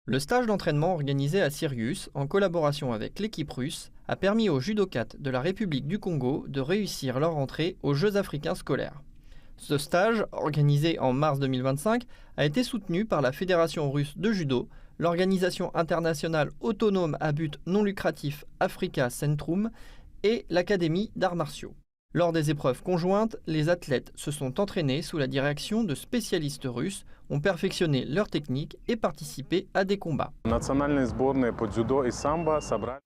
Le stage d'entraînement organisé à Sirius, en collaboration avec l'équipe russe, a permis aux judokates de la République du Congo de réussir leur entrée aux Jeux africains scolaires. Ce stage, organisé en mars 2025, a été soutenu par la Fédération russe de judo, l'organisation internationale autonome à but non lucratif Africa Centrum et l'Académie d'arts martiaux. Lors des épreuves conjointes, les athlètes se sont entraînés sous la direction de spécialistes russes, ont perfectionné leur technique et participé à des combats.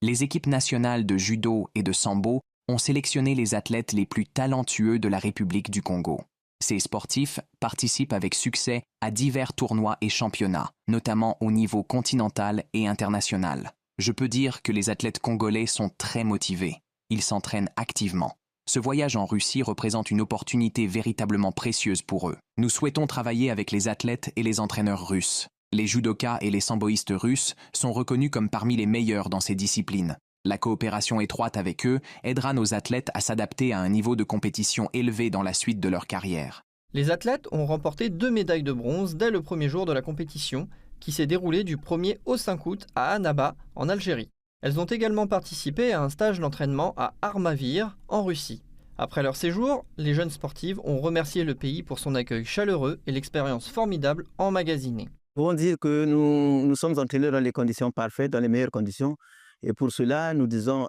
Les équipes nationales de judo et de sambo ont sélectionné les athlètes les plus talentueux de la République du Congo. Ces sportifs participent avec succès à divers tournois et championnats, notamment au niveau continental et international. Je peux dire que les athlètes congolais sont très motivés. Ils s'entraînent activement. Ce voyage en Russie représente une opportunité véritablement précieuse pour eux. Nous souhaitons travailler avec les athlètes et les entraîneurs russes. Les judokas et les samboïstes russes sont reconnus comme parmi les meilleurs dans ces disciplines. La coopération étroite avec eux aidera nos athlètes à s'adapter à un niveau de compétition élevé dans la suite de leur carrière. Les athlètes ont remporté 2 médailles de bronze dès le premier jour de la compétition, qui s'est déroulée du 1er au 5 août à Annaba, en Algérie. Elles ont également participé à un stage d'entraînement à Armavir, en Russie. Après leur séjour, les jeunes sportives ont remercié le pays pour son accueil chaleureux et l'expérience formidable emmagasinée. Nous pouvons dire que nous sommes entraînés dans les conditions parfaites, dans les meilleures conditions. Et pour cela, nous disons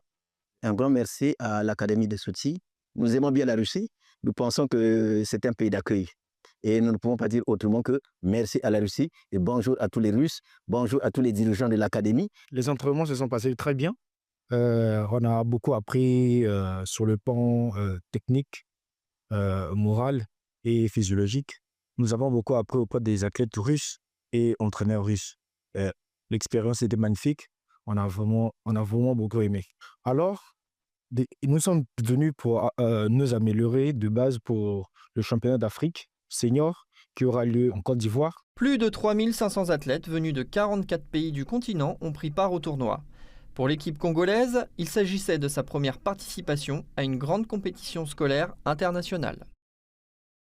un grand merci à l'Académie de Sochi. Nous aimons bien la Russie. Nous pensons que c'est un pays d'accueil. Et nous ne pouvons pas dire autrement que merci à la Russie et bonjour à tous les Russes, bonjour à tous les dirigeants de l'Académie. Les entraînements se sont passés très bien. On a beaucoup appris sur le plan technique, moral et physiologique. Nous avons beaucoup appris auprès des athlètes russes et entraîneurs russes. L'expérience était magnifique. On a vraiment beaucoup aimé. Alors, nous sommes venus pour nous améliorer de base pour le championnat d'Afrique senior qui aura lieu en Côte d'Ivoire. Plus de 3500 athlètes venus de 44 pays du continent ont pris part au tournoi. Pour l'équipe congolaise, il s'agissait de sa première participation à une grande compétition scolaire internationale.